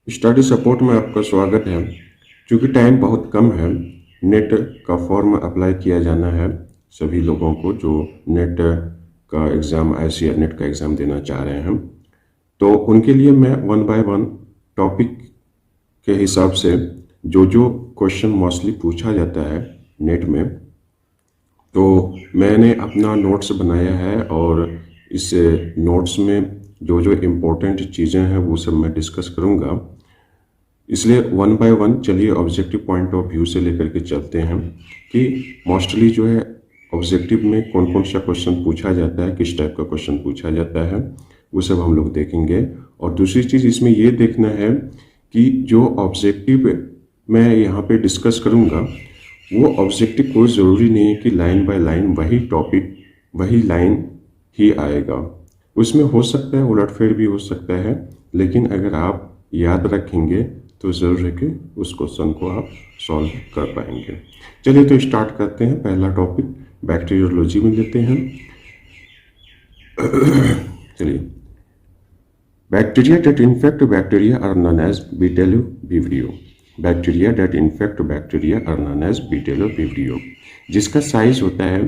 Study support में आपका स्वागत है। क्योंकि टाइम बहुत कम है, नेट का फॉर्म अप्लाई किया जाना है सभी लोगों को जो नेट का एग्ज़ाम ICAR नेट का एग्ज़ाम देना चाह रहे हैं। तो उनके लिए मैं वन बाय वन टॉपिक के हिसाब से जो जो क्वेश्चन मोस्टली पूछा जाता है नेट में, तो मैंने अपना नोट्स बनाया है और इस नोट्स में जो जो इम्पोर्टेंट चीज़ें हैं वो सब मैं डिस्कस करूँगा। इसलिए वन बाय वन चलिए ऑब्जेक्टिव पॉइंट ऑफ व्यू से लेकर के चलते हैं कि मोस्टली जो है ऑब्जेक्टिव में कौन कौन सा क्वेश्चन पूछा जाता है, किस टाइप का क्वेश्चन पूछा जाता है, वो सब हम लोग देखेंगे। और दूसरी चीज़ इसमें ये देखना है कि जो ऑब्जेक्टिव मैं यहाँ पे डिस्कस करूँगा वो ऑब्जेक्टिव कोई ज़रूरी नहीं है कि लाइन बाय लाइन वही टॉपिक वही लाइन ही आएगा। उसमें हो सकता है उलटफेर भी हो सकता है, लेकिन अगर आप याद रखेंगे तो ज़रूर है कि उस क्वेश्चन को आप सॉल्व कर पाएंगे। चलिए तो स्टार्ट करते हैं। पहला टॉपिक बैक्टीरियोलॉजी में लेते हैं। चलिए, bacteria that infect bacteria are known as bdellovibrio. Bacteria that infect bacteria are known as bdellovibrio, जिसका साइज होता है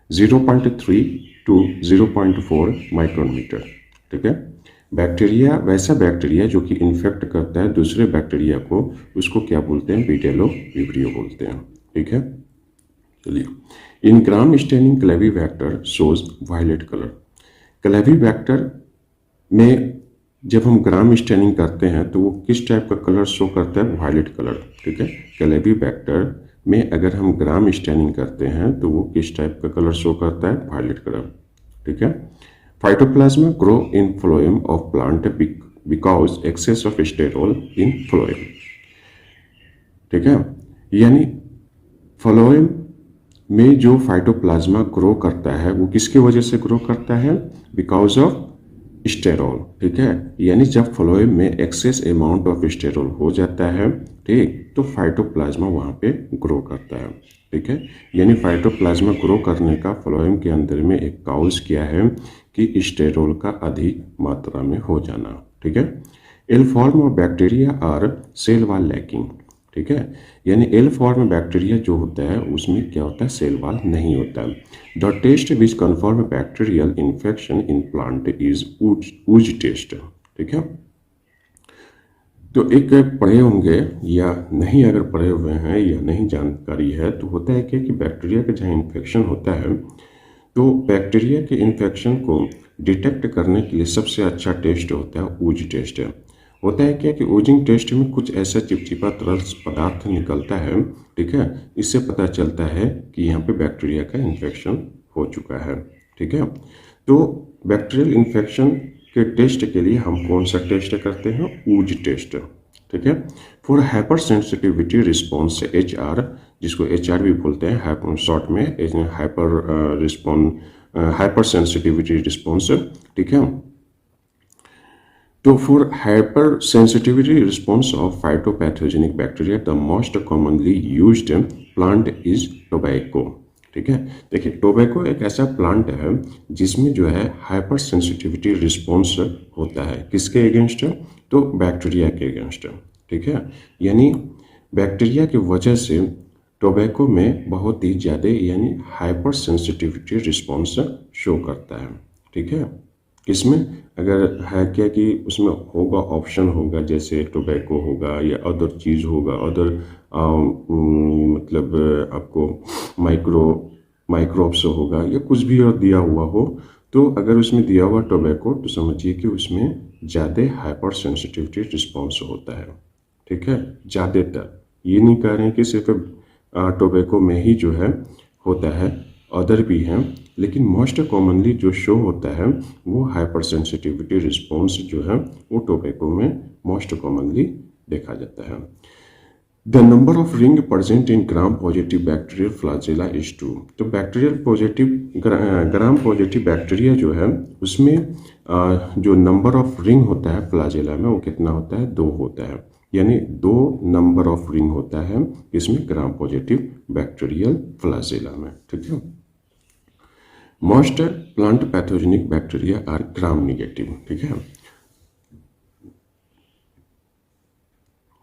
0.3 to 0.4 माइक्रोमीटर। ठीक है, बैक्टीरिया वैसा बैक्टीरिया जो कि इन्फेक्ट करता है दूसरे बैक्टीरिया को, उसको क्या बोलते हैं? विटेलो विब्रियो बोलते हैं। ठीक है, चलिए, in gram staining clavibacter shows violet colour. Clavibacter में जब हम ग्राम स्टेनिंग करते हैं तो वो किस टाइप का कलर शो करता है? Violet colour. ठीक है, क्लेवी वैक्टर में अगर हम ग्राम स्टेनिंग करते हैं तो वो किस टाइप का कलर शो करता है? Violet colour. ठीक है, phytoplasma grow in phloem of plant because excess of sterol in phloem. ठीक है, यानी फ्लोएम में जो फाइटोप्लाज्मा ग्रो करता है वो किसकी वजह से ग्रो करता है? Because of sterol. ठीक है, यानी जब फ्लोएम में एक्सेस अमाउंट ऑफ स्टेरोल हो जाता है, ठीक, तो फाइटोप्लाज्मा वहाँ पे ग्रो करता है। ठीक है, यानी फाइटोप्लाज्मा ग्रो करने का फ्लोएम के अंदर में एक काउज किया है कि स्टेरोल का अधिक मात्रा में हो जाना। ठीक है, L form of bacteria are cell wall lacking. ठीक है, यानी एल फॉर्म बैक्टीरिया जो होता है उसमें क्या होता है? सेल वॉल नहीं होता है। The test which confirm bacterial infection in plant is ooze test. ठीक है, तो एक पढ़े होंगे या नहीं, अगर पढ़े हुए हैं या नहीं जानकारी है तो होता है क्या कि बैक्टीरिया का जहाँ इन्फेक्शन होता है तो बैक्टीरिया के इन्फेक्शन को डिटेक्ट करने के लिए सबसे अच्छा टेस्ट होता है ऊज टेस्ट। होता है क्या कि ओजिंग टेस्ट में कुछ ऐसा चिपचिपा तरल पदार्थ निकलता है। ठीक है, इससे पता चलता है कि यहाँ पे बैक्टीरिया का इन्फेक्शन हो चुका है। ठीक है, तो बैक्टीरियल इन्फेक्शन के टेस्ट के लिए हम कौन सा टेस्ट करते हैं? ऊज टेस्ट। ठीक है, for hyper sensitivity response HR, जिसको HR भी बोलते हैं शॉर्ट में, हाइपर सेंसिटिविटी रिस्पॉन्स। ठीक है, तो for hyper sensitivity response of phytopathogenic bacteria the most commonly used plant is tobacco. ठीक है, देखिए टोबैको एक ऐसा प्लांट है जिसमें जो है हाइपर सेंसिटिविटी रिस्पॉन्स होता है। किसके अगेंस्ट? तो बैक्टीरिया के अगेंस्ट। ठीक है, यानी बैक्टीरिया की वजह से टोबैको में बहुत ही ज़्यादा यानी हाइपर सेंसिटिविटी रिस्पॉन्स शो करता है। ठीक है, किसमें? अगर है क्या कि उसमें होगा, ऑप्शन होगा, जैसे टोबैको होगा या अदर चीज़ होगा, अदर मतलब आपको माइक्रोब्स होगा या कुछ भी और दिया हुआ हो, तो अगर उसमें दिया हुआ टोबैको तो समझिए कि उसमें ज़्यादा हाइपर सेंसिटिविटी रिस्पॉन्स होता है। ठीक है, ज़्यादातर, ये नहीं कह रहे हैं कि सिर्फ टोबैको में ही जो है होता है, अदर भी हैं, लेकिन मोस्ट कॉमनली जो शो होता है वो हाइपर सेंसिटिविटी रिस्पॉन्स जो है वो टोबैको में मोस्ट कॉमनली देखा जाता है। The number of ring present in gram positive bacterial flagella is 2। तो bacterial positive gram positive bacteria जो है उसमें जो नंबर ऑफ रिंग होता है फ्लैजेला में वो कितना होता है? 2 होता है, यानी 2 नंबर ऑफ रिंग होता है इसमें ग्राम पॉजिटिव बैक्टीरियल फ्लैजेला में। ठीक है, most plant pathogenic bacteria are gram negative. ठीक है,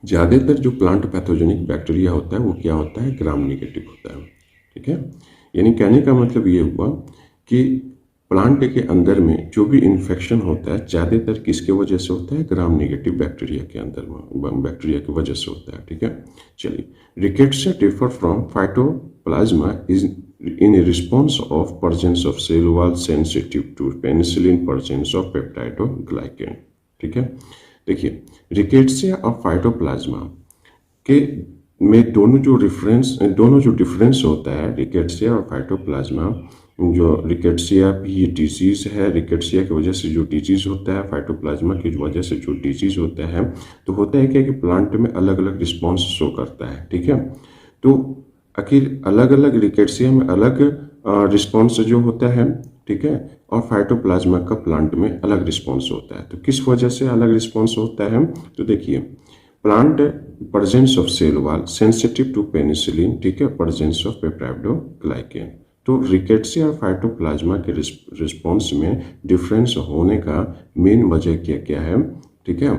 ज़्यादातर जो प्लांट पैथोजेनिक बैक्टीरिया होता है वो क्या होता है, ग्राम नेगेटिव होता है। ठीक है, यानी कहने का मतलब ये हुआ कि प्लांट के अंदर में जो भी इन्फेक्शन होता है ज़्यादातर किसके वजह से होता है, ग्राम नेगेटिव बैक्टीरिया के अंदर में, बैक्टीरिया की वजह से होता है। ठीक है, चलिए, rickettsia differ from phytoplasma is in response of presence of cell wall sensitive to penicillin, presence of peptidoglycan. ठीक है, देखिए रिकेट्सिया और फाइटोप्लाज्मा के में दोनों जो डिफरेंस होता है रिकेट्सिया और फाइटोप्लाज्मा, जो रिकेट्सिया भी डिजीज है, रिकेट्सिया की वजह से जो डिजीज होता है, फाइटोप्लाज्मा की वजह से जो डिजीज होता है, तो होता है क्या कि प्लांट में अलग अलग रिस्पॉन्स शो करता है। ठीक है, तो आखिर अलग अलग रिकेट्सिया में अलग रिस्पॉन्स जो होता है, ठीक है, और फाइटोप्लाज्मा का प्लांट में अलग रिस्पॉन्स होता है। तो किस वजह से अलग रिस्पॉन्स होता है, तो देखिए plant presence of cell wall sensitive to penicillin, ठीक है, presence ऑफ पेप्टाइडोग्लाइकेन। तो रिकेट्सिया और फाइटोप्लाज्मा के रिस्पॉन्स में डिफरेंस होने का मेन वजह क्या क्या है, ठीक है,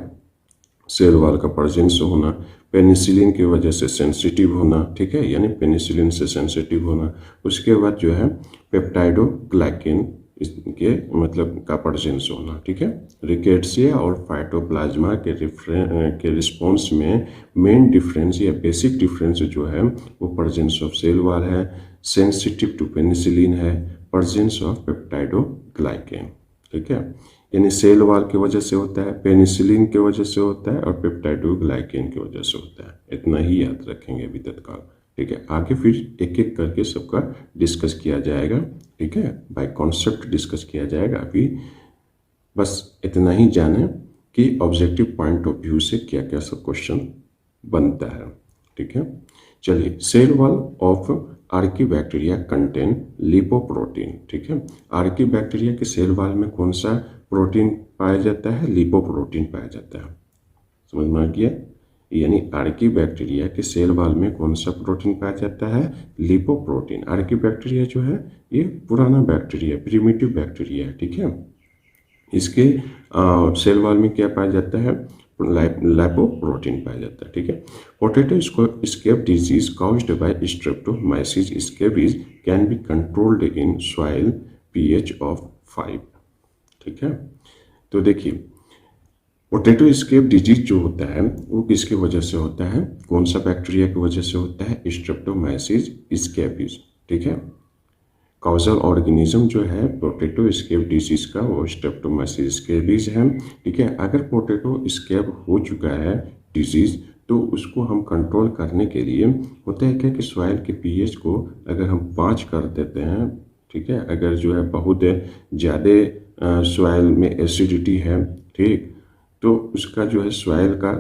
सेल वॉल का प्रेजेंस होना, पेनिसिलिन की वजह से सेंसिटिव होना, ठीक है, यानी पेनिसिलिन से सेंसिटिव होना, उसके बाद जो है पेप्टाइडोग्लाइकेन के मतलब का प्रेजेंस होना। ठीक है, रिकेट्सिया और फाइटोप्लाज्मा के रिस्पॉन्स में मेन डिफरेंस या बेसिक डिफरेंस जो है वो प्रेजेंस ऑफ सेल वॉल है, सेंसिटिव टू पेनिसिलिन है, प्रेजेंस ऑफ पेप्टाइडोग्लाइकेन। ठीक है, यानी सेल वॉल की वजह से होता है, पेनिसिलिन की वजह से होता है और पेप्टाइडोग्लाइकेन की वजह से होता है। इतना ही याद रखेंगे अभी तत्काल। ठीक है, आगे फिर एक एक करके सबका डिस्कस किया जाएगा। ठीक है, बाय कॉन्सेप्ट डिस्कस किया जाएगा। अभी बस इतना ही जाने कि ऑब्जेक्टिव पॉइंट ऑफ व्यू से क्या क्या सब क्वेश्चन बनता है। ठीक है, चलिए, cell wall of archaebacteria contain lipoprotein. ठीक है, आर्कीबैक्टीरिया के सेल वॉल में कौन सा प्रोटीन पाया जाता है, लिपोप्रोटीन पाया जाता है। समझ में आ गया, यानी आर्कीबैक्टीरिया के सेल वॉल में कौन सा प्रोटीन पाया जाता है, लिपोप्रोटीन। आर्कीबैक्टीरिया जो है ये पुराना बैक्टीरिया, प्रिमिटिव बैक्टीरिया है। ठीक है, इसके सेल वॉल में क्या पाया जाता है, लाइपोप्रोटीन पाया जाता है। ठीक है, potato scab disease caused by streptomyces scabies can be controlled in soil pH of 5। ठीक है, तो देखिए पोटैटो स्केप डिजीज जो होता है वो किसकी वजह से होता है, कौन सा बैक्टीरिया की वजह से होता है, स्ट्रेप्टोमाइसिस स्केबीज। ठीक है, काउजल ऑर्गेनिज्म जो है पोटैटो स्केप डिजीज का वो स्ट्रेप्टोमाइसिस स्केबीज है। ठीक है, अगर पोटैटो स्केप हो चुका है डिजीज तो उसको हम कंट्रोल करने के लिए होता है क्या कि सॉइल के pH को अगर हम 5 कर देते हैं, ठीक है, अगर जो है बहुत ज़्यादा सॉइल में एसिडिटी है, ठीक, तो उसका जो है सॉइल का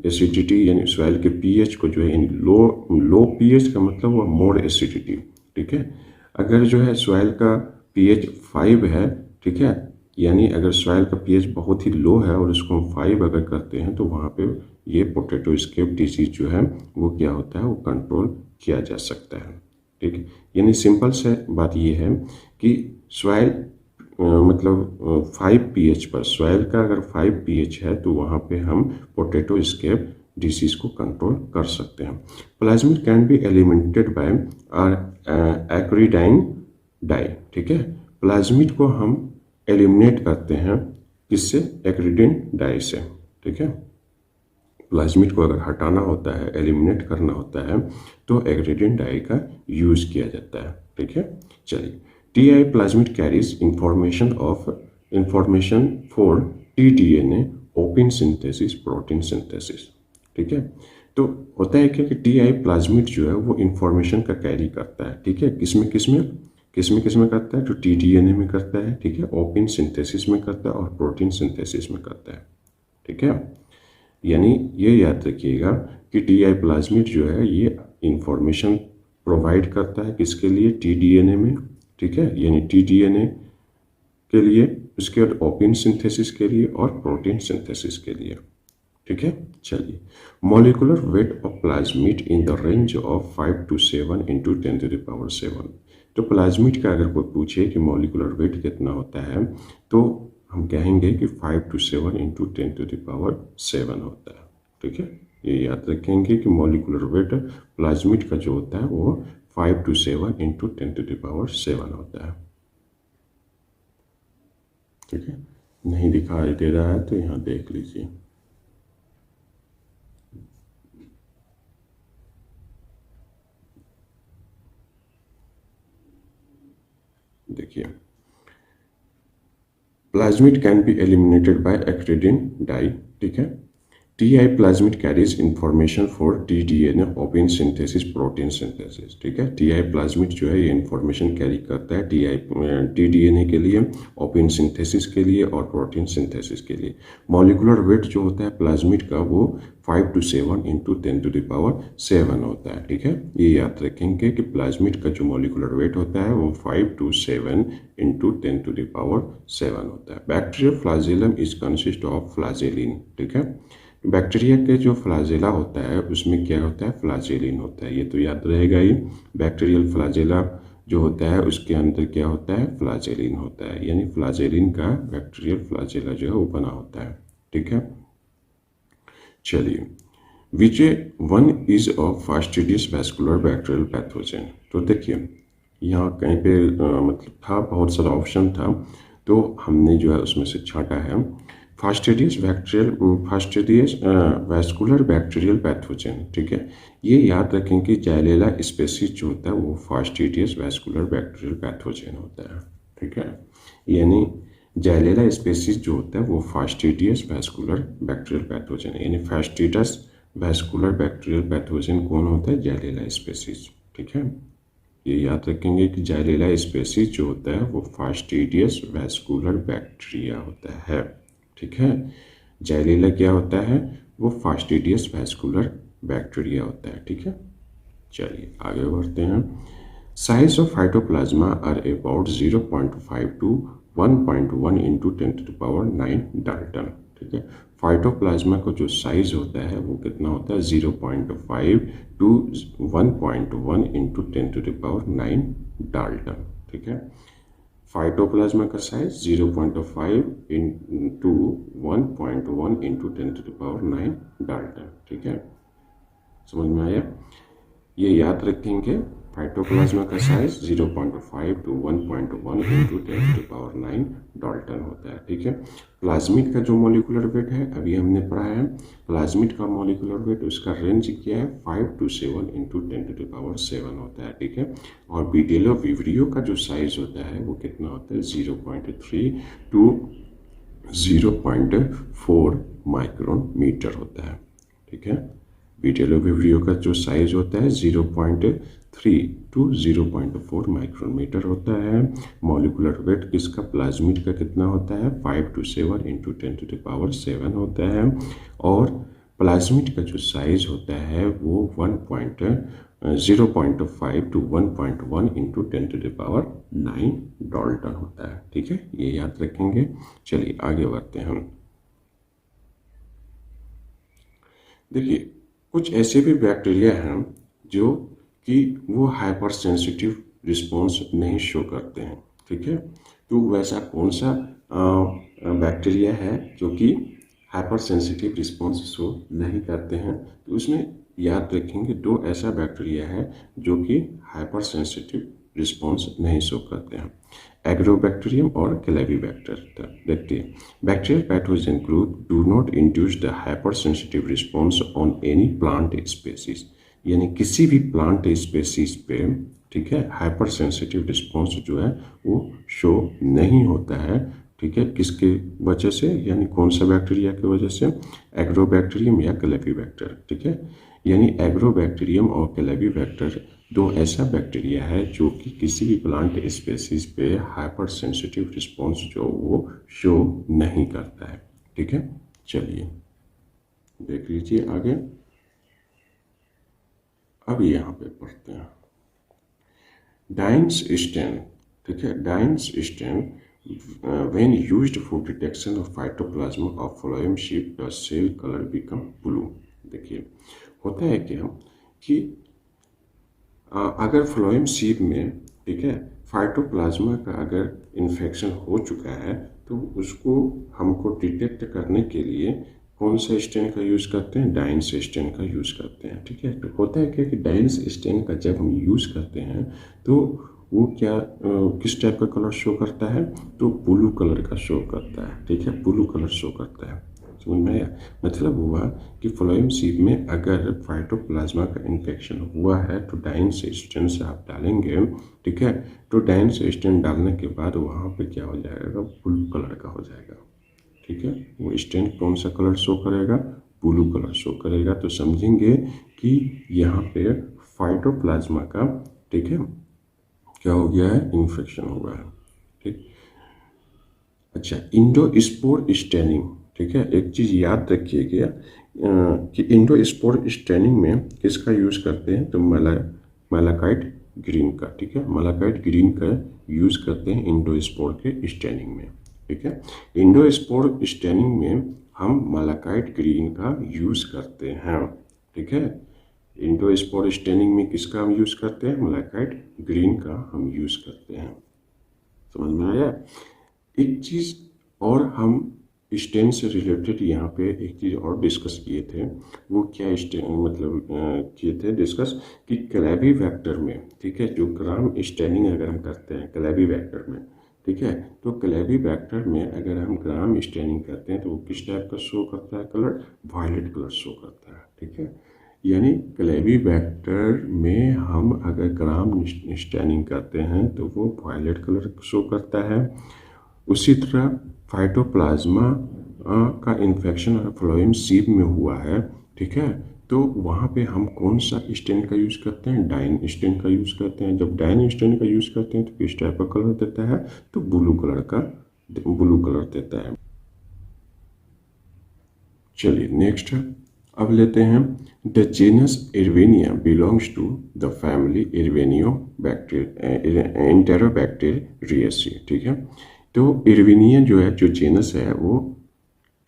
एसिडिटी यानी सॉइल के pH को जो है लो pH का मतलब वो मोर एसिडिटी। ठीक है, अगर जो है सॉइल का pH 5 है, ठीक है, यानी अगर सॉइल का pH बहुत ही लो है और उसको हम 5 अगर करते हैं तो वहाँ पे ये पोटैटो स्केप डिजीज जो है वो क्या होता है, वो कंट्रोल किया जा सकता है। ठीक है, यानी सिंपल से बात ये है कि सॉइल मतलब 5 pH पर, सॉइल का अगर 5 pH है तो वहाँ पे हम पोटैटो स्केप डिसीज को कंट्रोल कर सकते हैं। Plasmid can be eliminated by acridine dye. ठीक है, प्लाज्मिड को हम एलिमिनेट करते हैं किससे, एक्रिडाइन डाई से। ठीक है, प्लाज्मिड को अगर हटाना होता है, एलिमिनेट करना होता है तो एक्रिडाइन डाई का यूज किया जाता है। ठीक है, चलिए, TI plasmid carries information for tDNA, open synthesis, protein synthesis. ठीक है, तो होता है क्या कि TI प्लाज्मिड जो है वो इंफॉर्मेशन का कैरी करता है। ठीक है, किसमें करता है, तो tDNA में करता है, ठीक है, ओपन सिंथेसिस में करता है और प्रोटीन सिंथेसिस में करता है। ठीक है, यानी ये याद रखिएगा कि TI प्लाज्मिड जो है ये इंफॉर्मेशन प्रोवाइड करता है किसके लिए, tDNA में। ठीक है, यानी tDNA के लिए, उसके बाद ओपन सिंथेसिस के लिए और प्रोटीन सिंथेसिस के लिए। ठीक है, चलिए, molecular weight of plasmid in the range of 5 to 7 × 10⁻⁷। तो प्लाज्मिड का अगर कोई पूछे कि मॉलिक्यूलर वेट कितना होता है तो हम कहेंगे कि 5 to 7 × 10⁻⁷ होता है। ठीक है, ये याद रखेंगे कि मॉलिक्यूलर वेट प्लाज्मिड का जो होता है वो 5 to 7 इंटू 10⁻⁷ होता है। ठीक है, नहीं दिखाई दे रहा है तो यहाँ देख लीजिए। देखिए, plasmid can be eliminated by acridine dye. ठीक है, TI plasmid carries information for ddNA open synthesis protein synthesis। ठीक है, TI plasmid जो है ये इंफॉर्मेशन कैरी करता है ddNA के लिए, ओपन सिंथेसिस के लिए और प्रोटीन सिंथेसिस के लिए। मॉलिकुलर वेट जो होता है प्लाज्मिड का वो 5 to 7 इंटू 10⁻⁷ होता है। ठीक है, ये याद रखेंगे कि प्लाज्मिड का जो मॉलिकुलर वेट होता है वो 5 to 7 इंटू 10⁻⁷ होता है। Bacterial flagellum is consist of flagellin. ठीक है, बैक्टीरिया के जो फ्लाजेला होता है उसमें क्या होता है, फ्लाजेलिन होता है। ये तो याद रहेगा ही, बैक्टीरियल फ्लाजेला जो होता है उसके अंदर क्या होता है, फ्लाजेलिन होता है, यानी फ्लाजेलिन का बैक्टीरियल फ्लाजेला जो है वो बना होता है। ठीक है, चलिए, which one is a fastidious vascular bacterial pathogen. तो देखिए यहाँ कहीं पे मतलब था, बहुत सारा ऑप्शन था, तो हमने जो है उसमें से छांटा है फास्टिडियस वैस्कुलर बैक्टीरियल पैथोजन। ठीक है, ये याद रखें कि जाइलेला स्पेसीज जो होता है वो फास्टिडियस वैस्कुलर बैक्टीरियल पैथोजन होता है। ठीक है, यानी जाइलेला स्पेसीज जो होता है वो फास्टिडियस वैस्कुलर बैक्टीरियल पैथोजन है, यानी फास्टिडियस वैस्कुलर बैक्टीरियल पैथोजन कौन होता है, जाइलेला स्पेसीज। ठीक है, ये याद रखेंगे कि जाइलेला स्पेसीज जो होता है वो फास्टिडियस वैस्कुलर बैक्टीरिया होता है। ठीक है, जाइलेला क्या होता है, वो फास्टिडियस वैस्कुलर बैक्टीरिया होता है। ठीक है, चलिए आगे बढ़ते हैं। Size of phytoplasma are about 0.5 to 1.1 into 10⁹ dalton. ठीक है, फाइटोप्लाज्मा का जो साइज होता है वो कितना होता है, 0.5 to 1.1 इंटू 10⁹ डाल्टन। ठीक है, फाइटोप्लाज्मा का साइज 0.5 इंटू 1.1 इंटू 10⁹ डाल्टन। ठीक है, समझ में आया। ये याद रखेंगे, फाइटोप्लाज्मा का साइज 0.5 to 1.1 इंटू 10⁹ डाल्टन होता है। ठीक है, प्लाज्मिड का जो मॉलिकुलर वेट है अभी हमने पढ़ा है, प्लाज्मिड का मॉलिकुलर वेट उसका रेंज क्या है, 5 to 7 इंटू 10⁷ होता है। ठीक है, और बीटेलो विवरियो का जो साइज होता है वो कितना होता है, 0.3 to 0.4 माइक्रोमीटर होता है। ठीक है, बीटेलो विवरियो का जो साइज होता है 0.3 to 0.4 माइक्रोमीटर होता है। मॉलिकुलर वेट किसका, प्लाज्मिड का कितना होता है, 5 to 7 इंटू 10⁷ होता है। और प्लाज्मिड का जो साइज होता है वो 0.5 to 1.1 इंटू 10⁹ डाल्टन होता है। ठीक है, ये याद रखेंगे। चलिए आगे बढ़ते हैं हम। देखिए, कुछ ऐसे भी बैक्टीरिया हैं जो कि वो हाइपर सेंसिटिव रिस्पॉन्स नहीं शो करते हैं। ठीक है, तो वैसा कौन सा बैक्टीरिया है जो कि हाइपर सेंसिटिव रिस्पॉन्स शो नहीं करते हैं, तो उसमें याद रखेंगे दो ऐसा बैक्टीरिया है जो कि हाइपर सेंसिटिव रिस्पॉन्स नहीं शो करते हैं, एग्रोबैक्टीरियम और कैलेबीबैक्टर। देखिए, bacterial pathogen group do not induce the hyper sensitive response on any plant species, यानी किसी भी प्लांट स्पेसीज पे, ठीक है, हाइपर सेंसिटिव रिस्पॉन्स जो है वो शो नहीं होता है। ठीक है, किसके वजह से, यानी कौन सा बैक्टीरिया की वजह से, एग्रोबैक्टीरियम या कैलेबीबैक्टर। ठीक है, यानी एग्रोबैक्टीरियम और कैलेबीबैक्टर दो ऐसा बैक्टीरिया है जो कि किसी भी प्लांट स्पेसीज पे हाइपर सेंसिटिव रिस्पॉन्स जो वो शो नहीं करता है। ठीक है, चलिए देख लीजिए आगे। अब यहाँ पे पढ़ते हैं डाइन्स स्टेन। ठीक है, Dienes stain when used for detection of phytoplasm of phloem sheep the cell color become blue। देखिए, होता है क्या कि अगर फ्लोएम सीप में, ठीक है, फाइटोप्लाज्मा का अगर इन्फेक्शन हो चुका है तो उसको हमको डिटेक्ट करने के लिए कौन सा स्टेन का यूज़ करते हैं, डाइन्स स्टेन का यूज़ करते हैं। ठीक है, तो होता है क्या कि डाइन्स स्टेन का जब हम यूज़ करते हैं तो वो क्या किस टाइप का कलर शो करता है, तो ब्लू कलर का शो करता है। ठीक है, ब्लू कलर शो करता है। समझ में आया? मतलब हुआ कि फ्लोएम सीप में अगर फाइटोप्लाज्मा का इन्फेक्शन हुआ है तो डाइन्स स्टेन से आप डालेंगे। ठीक है, तो डाइन्स स्टेन डालने के बाद वहाँ पे क्या हो जाएगा, ब्लू कलर का हो जाएगा। ठीक है, वो स्टेन कौन सा कलर शो करेगा, ब्लू कलर शो करेगा। तो समझेंगे कि यहाँ पे फाइटोप्लाज्मा का, ठीक है, क्या हो गया है, इन्फेक्शन हुआ है। ठीक, अच्छा, इंडोस्पोर स्टेनिंग। ठीक है, एक चीज़ याद रखिएगा कि इंडोस्पोर स्टेनिंग में किसका यूज़ करते हैं, तो मैलाकाइट ग्रीन का। ठीक है, मैलाकाइट ग्रीन का यूज़ करते हैं इंडोस्पोर के स्टेनिंग में। ठीक है, इंडोस्पोर स्टेनिंग में हम मैलाकाइट ग्रीन का यूज़ करते हैं। ठीक है, इंडोस्पोर स्टेनिंग में किसका हम यूज़ करते हैं, मैलाकाइट ग्रीन का हम यूज़ करते हैं। समझ में आया? एक चीज़ और हम स्टेन से रिलेटेड यहाँ पे एक चीज़ और डिस्कस किए थे। वो क्या स्टेन मतलब किए थे डिस्कस कि क्लैबी वेक्टर में, ठीक है, जो ग्राम स्टेनिंग अगर हम करते हैं क्लैबी वेक्टर में, ठीक है, तो क्लैबी वेक्टर में अगर हम ग्राम स्टेनिंग करते हैं तो वो किस टाइप का शो करता है, कलर वायलेट कलर शो करता है। ठीक है, यानी क्लैबी वेक्टर में हम अगर ग्राम स्टेनिंग करते हैं तो वो वायलेट कलर शो करता है। उसी तरह फाइटोप्लाज्मा का इन्फेक्शन अगर फ्लोएम सीप में हुआ है, ठीक है, तो वहाँ पे हम कौन सा स्टेन का यूज़ करते हैं, डाइन स्टेन का यूज़ करते हैं। जब डाइन स्टेन का यूज़ करते हैं तो किस टाइप का कलर देता है, तो ब्लू कलर देता है। चलिए नेक्स्ट अब लेते हैं, the genus Erwinia belongs to the family Erwinia Enterobacteriaceae. ठीक है, तो इरवेनिया जो है, जो जीनस है, वो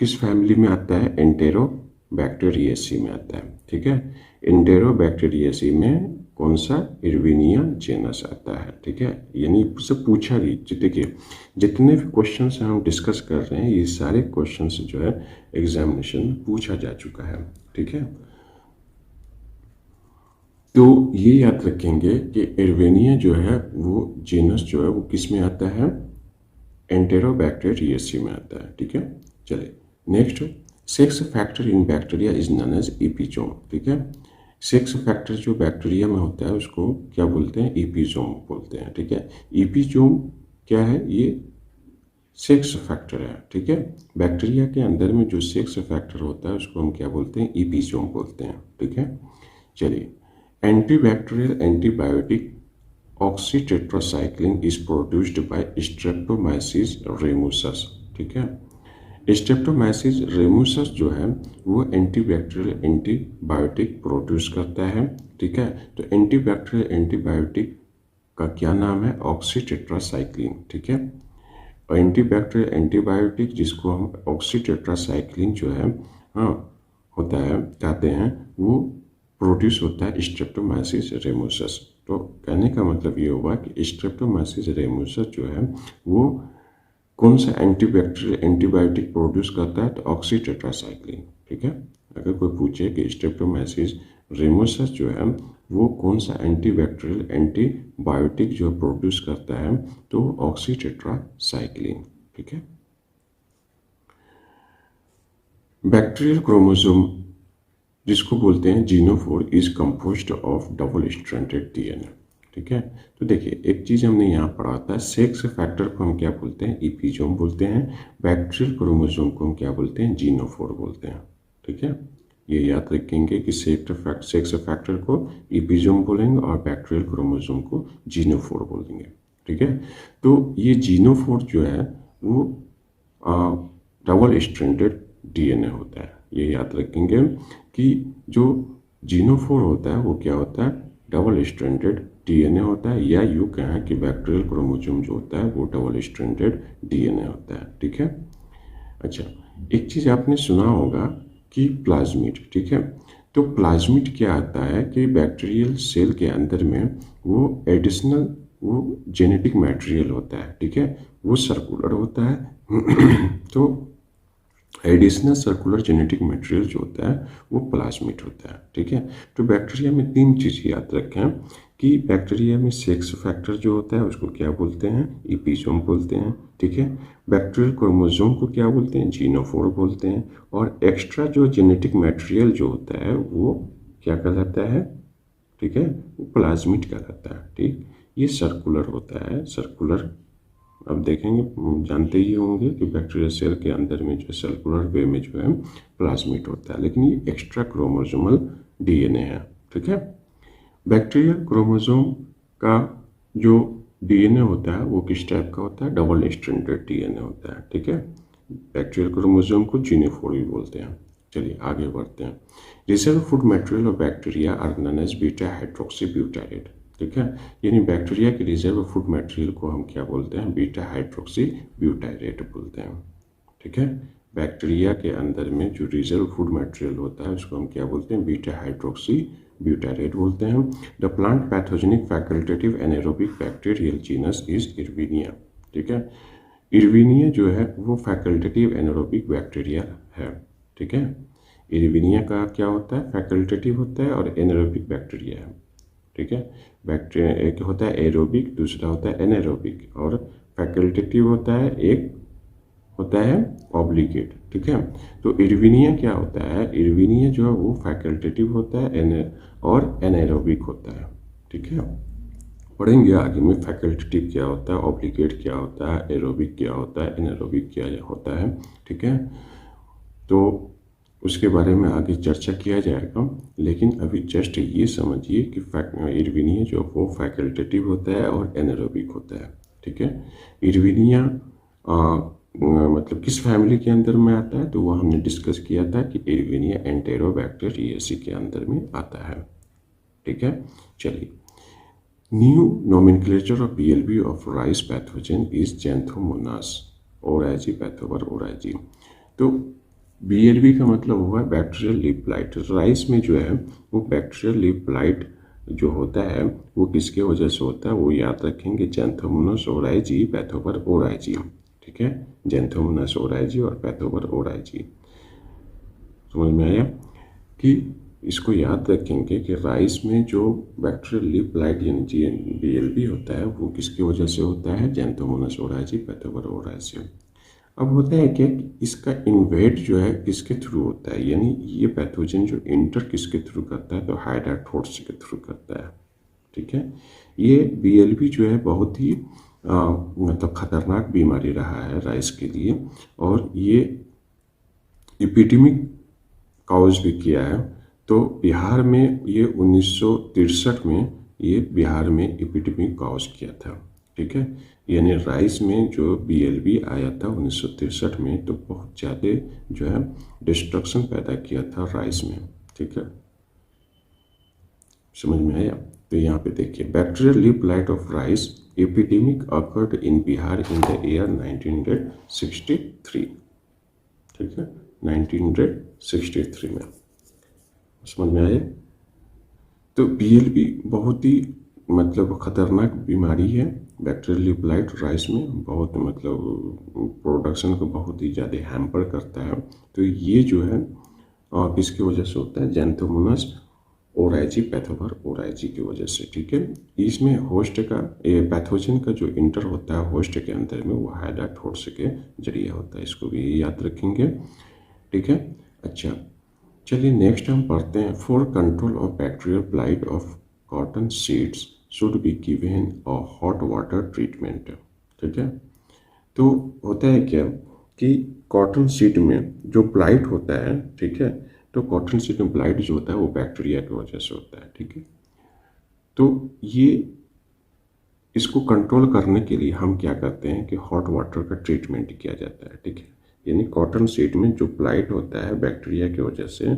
किस फैमिली में आता है, एंटेरोबैक्टीरियेसी में आता है। ठीक है, एंटेरोबैक्टीरियेसी में कौन सा, इरवेनिया जीनस आता है। ठीक है, यानी सब पूछा गई। देखिए जितने भी क्वेश्चन हम डिस्कस कर रहे हैं ये सारे क्वेश्चन जो है एग्जामिनेशन में पूछा जा चुका है। ठीक है, तो ये याद रखेंगे कि इरवेनिया जो है वो जीनस जो है वो किस में आता है, एंटेरोबैक्टीरियेसी में आता है। ठीक है, चलिए next, sex factor in bacteria is known as episome. ठीक है, सेक्स फैक्टर जो बैक्टीरिया में होता है उसको क्या बोलते हैं, इपीजोम बोलते हैं। ठीक है, इपीजोम क्या है, ये सेक्स फैक्टर है। ठीक है, बैक्टीरिया के अंदर में जो सेक्स फैक्टर होता है उसको हम क्या बोलते हैं, इपीजोम बोलते हैं। ठीक है, चलिए, antibacterial antibiotic oxytetracycline is produced by Streptomyces rimosus. ठीक है, स्ट्रेप्टोमाइसिस रेमुसस जो है वो एंटीबैक्टीरियल एंटीबायोटिक प्रोड्यूस करता है। ठीक है, तो एंटीबैक्टीरियल एंटीबायोटिक का क्या नाम है, ऑक्सीटेट्रासाइक्लिन। ठीक है, एंटीबैक्टीरियल एंटीबायोटिक जिसको हम ऑक्सीटेट्रासाइक्लिन जो है, हाँ, होता है, कहते हैं, वो प्रोड्यूस होता है स्ट्रेप्टोमाइसिस रेमुसस। तो कहने का मतलब ये हुआ कि स्ट्रेप्टोमाइसिस रेमुसस जो है वो कौन सा एंटीबैक्टीरियल एंटीबायोटिक प्रोड्यूस करता है, तो ऑक्सीटेट्रासाइक्लिन। ठीक है, अगर कोई पूछे कि स्ट्रेप्टोमाइसिस रेमुसस जो है वो कौन सा एंटीबैक्टीरियल एंटीबायोटिक जो प्रोड्यूस करता है, तो ऑक्सीटेट्रासाइक्लिन। ठीक है, बैक्टीरियल क्रोमोसोम जिसको बोलते हैं genophore is composed of double stranded DNA. ठीक है, तो देखिए एक चीज़ हमने यहाँ पढ़ा था, सेक्स फैक्टर को हम क्या बोलते हैं, इपीजोम बोलते हैं। बैक्टीरियल क्रोमोसोम को हम क्या बोलते हैं, जीनोफोर बोलते हैं। ठीक है, ये याद रखेंगे कि सेक्स फैक्टर को इपीजोम बोलेंगे और बैक्टीरियल क्रोमोसोम को जीनोफोर बोलेंगे। ठीक है, तो ये जीनोफोर जो है वो डबल स्ट्रैंडेड डीएनए होता है। ये याद रखेंगे कि जो जीनोफोर होता है वो क्या होता है, डबल स्ट्रैंडेड डीएनए होता है, या यूँ कहें कि बैक्टीरियल क्रोमोसोम जो होता है वो डबल स्ट्रैंडेड डीएनए होता है। ठीक है, अच्छा, एक चीज़ आपने सुना होगा कि प्लाज्मिड। ठीक है, तो प्लाज्मिड क्या आता है कि बैक्टीरियल सेल के अंदर में वो एडिशनल वो जेनेटिक मटेरियल होता है। ठीक है, वो सर्कुलर होता है तो एडिशनल सर्कुलर जेनेटिक मटेरियल जो होता है वो प्लाज्मिड होता है। ठीक है, तो बैक्टीरिया में तीन चीज़ याद रखें कि बैक्टीरिया में सेक्स फैक्टर जो होता है उसको क्या बोलते हैं, इपीसोम बोलते हैं। ठीक है, बैक्टीरियल क्रोमोसोम को क्या बोलते हैं, जीनोफोर बोलते हैं। और एक्स्ट्रा जो जेनेटिक मटेरियल जो होता है वो क्या कहलाता है, ठीक है, वो प्लाज्मिड कहलाता है। ठीक, ये सर्कुलर होता है, सर्कुलर। अब देखेंगे, जानते ही होंगे कि बैक्टीरिया सेल के अंदर में जो सर्कुलर वे में जो है प्लाज्मिड होता है, लेकिन ये एक्स्ट्रा क्रोमोसोमल डीएनए है। ठीक है, बैक्टीरियल क्रोमोसोम का जो डीएनए होता है वो किस टाइप का होता है, डबल स्ट्रैंडेड डीएनए होता है। ठीक है, बैक्टीरियल क्रोमोसोम को जीनोफोर भी बोलते हैं। चलिए आगे बढ़ते हैं। Reserve food material of bacteria are known as beta hydroxy butyrate. ठीक है, यानी बैक्टीरिया के रिजर्व फूड मटेरियल को हम क्या बोलते हैं, बीटा हाइड्रोक्सी ब्यूटारेट बोलते हैं। ठीक है, बैक्टीरिया के अंदर में जो रिजर्व फूड मटेरियल होता है उसको हम क्या बोलते हैं, बीटा हाइड्रोक्सी ब्यूटारेट बोलते हैं। The plant pathogenic facultative anaerobic bacterial genus is Erwinia. ठीक है, इरविनिया जो है वो फैकल्टेटिव एनारोबिक बैक्टीरिया है। ठीक है, इरविनिया का क्या होता है, फैकल्टेटिव होता है और एनारोबिक बैक्टीरिया है। ठीक है, बैक्टीरिया एक होता है एरोबिक, दूसरा होता है एनारोबिक, और फैकल्टेटिव होता है, एक होता है ऑब्लिगेट। ठीक है, तो इरविनिया क्या होता है, इरविनिया जो है वो फैकल्टेटिव होता है और एनारोबिक होता है। ठीक है, पढ़ेंगे आगे में फैकल्टेटिव क्या होता है, ऑब्लिगेट क्या होता है, एरोबिक क्या होता है, एनारोबिक क्या होता है। ठीक है, तो उसके बारे में आगे चर्चा किया जाएगा, लेकिन अभी जस्ट ये समझिए कि इरविनिया जो वो फैकल्टेटिव होता है और एनारोबिक होता है। ठीक है, इरविनिया मतलब किस फैमिली के अंदर में आता है, तो वो हमने डिस्कस किया था कि इरविनिया एंटेरोबैक्टीरियेसी के अंदर में आता है। ठीक है, चलिए, new nomenclature of BLB of rice pathogen is Xanthomonas oryzae pathovar oryzae. तो बीएलबी का मतलब हुआ बैक्टीरियल लीफ ब्लाइट। राइस में जो है वो बैक्टीरियल लीफ ब्लाइट जो होता है वो किसके वजह से होता है, वो याद रखेंगे, जैंथोमोनास ओराइजी पैथोवर ओराइजी। ठीक है, जैंथोमोनास ओराइजी और पैथोवर ओराइजी। समझ में आया कि इसको याद रखेंगे कि राइस में जो बैक्टीरियल लीफ ब्लाइट यानी बीएलबी होता है वो किसकी वजह से होता है, जैंथोमोनास ओराइजी पैथोवर ओराइजी। अब होता है कि इसका इन्वेट जो है किसके थ्रू होता है, यानी ये पैथोजन जो इंटर किसके थ्रू करता है, तो हाइड्रोट्रोट्स के थ्रू करता है। ठीक है, ये बीएलबी जो है बहुत ही मतलब खतरनाक बीमारी रहा है राइस के लिए, और ये एपिडेमिक कॉज भी किया है। तो बिहार में ये 1963 में ये बिहार में एपिडेमिक कॉज किया था। ठीक है, यानी राइस में जो बीएलबी आया था 1963 में, तो बहुत ज़्यादा जो है डिस्ट्रक्शन पैदा किया था राइस में। ठीक है, समझ में आया। तो यहाँ पे देखिए, bacterial leaf blight of rice epidemic occurred in Bihar in the year 1963। ठीक है, 1963 में, समझ में आया। तो बीएलबी बहुत ही मतलब खतरनाक बीमारी है। बैक्टीरियल लीफ ब्लाइट राइस में बहुत मतलब प्रोडक्शन को बहुत ही ज़्यादा हैम्पर करता है। तो ये जो है किसकी वजह से होता है, जैंथोमोनास ओराइजी पैथोवर ओराइजी की वजह से। ठीक है, इसमें होस्ट का पैथोजन का जो इंटर होता है होस्ट के अंदर में वो हाइड्रोट्रोट्स के जरिए होता है, इसको भी याद रखेंगे। ठीक है, अच्छा चलिए नेक्स्ट हम पढ़ते हैं, for control of bacterial blight of cotton seeds should be given a hot water treatment. ठीक है, तो होता है क्या कि कॉटन सीड में जो ब्लाइट होता है, ठीक है, तो कॉटन सीड में ब्लाइट जो होता है वो बैक्टीरिया की वजह से होता है। ठीक है, तो ये इसको कंट्रोल करने के लिए हम क्या करते हैं कि हॉट वाटर का ट्रीटमेंट किया जाता है। ठीक है, यानी कॉटन सीड में जो ब्लाइट होता है बैक्टीरिया की वजह से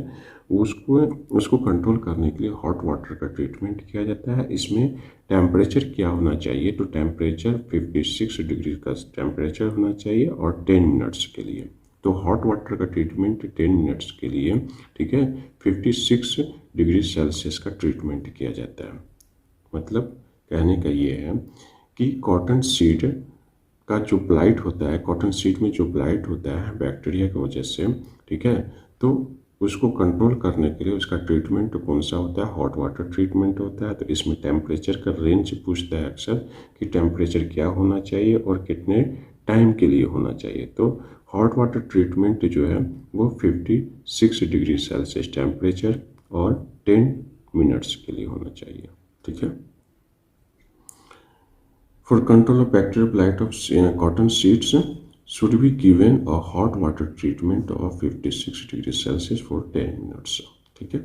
उसको कंट्रोल करने के लिए हॉट वाटर का ट्रीटमेंट किया जाता है। इसमें टेम्परेचर क्या होना चाहिए, तो टेम्परेचर 56 डिग्री का टेम्परेचर होना चाहिए और 10 मिनट्स के लिए। तो हॉट वाटर का ट्रीटमेंट 10 मिनट्स के लिए, ठीक है, 56 डिग्री सेल्सियस का ट्रीटमेंट किया जाता है। मतलब कहने का ये है कि कॉटन सीड का जो ब्लाइट होता है, कॉटन सीड में जो ब्लाइट होता है बैक्टीरिया की वजह से, ठीक है, तो उसको कंट्रोल करने के लिए उसका ट्रीटमेंट कौन सा होता है, हॉट वाटर ट्रीटमेंट होता है। तो इसमें टेम्परेचर का रेंज पूछता है अक्सर कि टेम्परेचर क्या होना चाहिए और कितने टाइम के लिए होना चाहिए। तो हॉट वाटर ट्रीटमेंट जो है वो 56 डिग्री सेल्सियस टेम्परेचर और 10 मिनट्स के लिए होना चाहिए, ठीक है। For control of bacterial blight of cotton seeds should be given a hot water treatment of 56 degree Celsius for 10 minutes, ठीक है।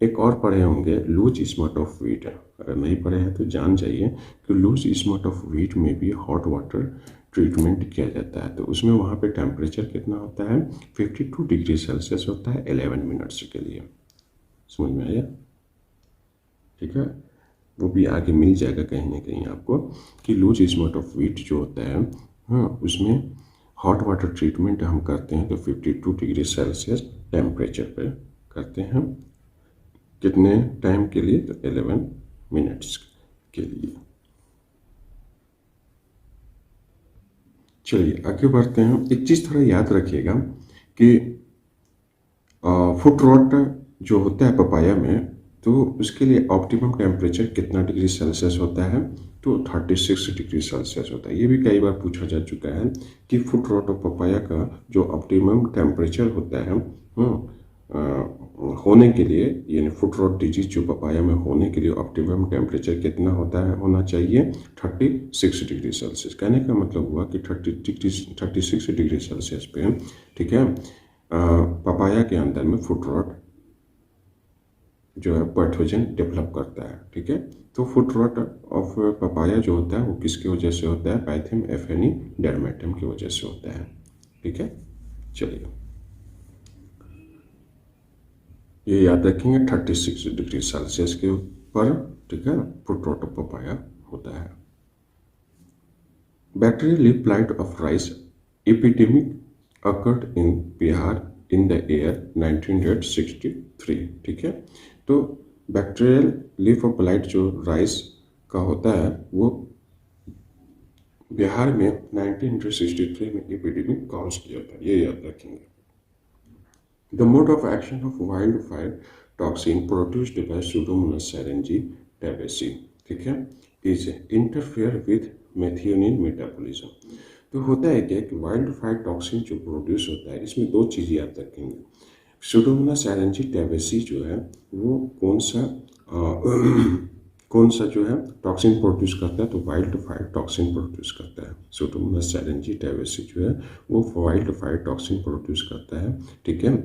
एक और पढ़े होंगे लूज स्मट ऑफ व्हीट, अगर नहीं पढ़े हैं तो जान जाइए कि लूज स्मट ऑफ व्हीट में भी हॉट वाटर ट्रीटमेंट किया जाता है। तो उसमें वहाँ पे टेम्परेचर कितना होता है, 52 डिग्री सेल्सियस होता है 11 मिनट्स के लिए। समझ में आया, ठीक है। वो भी आगे मिल जाएगा कहीं ना कहीं आपको कि लूज स्मट ऑफ व्हीट जो होता है, हाँ, उसमें हॉट वाटर ट्रीटमेंट हम करते हैं तो 52 डिग्री सेल्सियस टेम्परेचर पे करते हैं। कितने टाइम के लिए, तो 11 मिनट्स के लिए। चलिए आगे बढ़ते हैं। एक चीज़ थोड़ा याद रखिएगा कि फुट रॉट जो होता है पपाया में, तो उसके लिए ऑप्टिमम टेम्परेचर कितना डिग्री सेल्सियस होता है, तो 36 डिग्री सेल्सियस होता है। ये भी कई बार पूछा जा चुका है कि फुट रॉट ऑफ पपाया का जो ऑप्टिमम टेम्परेचर होता है होने के लिए, यानी फुट रॉट डिजीज जो पपाया में होने के लिए ऑप्टिमम टेम्परेचर कितना होता है, होना चाहिए 36 डिग्री सेल्सियस। कहने का मतलब हुआ कि 36 डिग्री सेल्सियस पे, ठीक है, पपाया के अंदर में फुट रॉट जो है पैथोजन डेवलप करता है, ठीक है। तो फुट रॉट ऑफ पपाया जो होता है वो किसकी वजह से होता है, पाइथियम एफेनी डर्मेटम की वजह से होता है, ठीक है। चलिए ये याद रखेंगे 36 डिग्री सेल्सियस के ऊपर, ठीक है, फुट रॉट ऑफ पपाया होता है। Bacterial leaf blight of rice epidemic occurred in Bihar in the year 1963, ठीक है। तो बैक्टीरियल लीफ ऑफ ब्लाइट जो राइस का होता है वो बिहार में 1963 में एपिडेमिक कॉज किया था, ये याद रखेंगे। The mode of action of wildfire toxin produced by Pseudomonas syringae tabaci, ठीक है, is interfere with methionine metabolism. तो होता है क्या कि वाइल्ड फायर टॉक्सिन जो प्रोड्यूस होता है, इसमें दो चीज़ें याद रखेंगे। सुडोमोनास साइरेंजी टैबेसी जो है वो कौन सा जो है टॉक्सिन प्रोड्यूस करता है, तो वाइल्ड फायर टॉक्सिन प्रोड्यूस करता है। सुडोमोनास साइरेंजी टैबेसी जो है वो वाइल्ड फायर टॉक्सिन प्रोड्यूस करता है, ठीक है।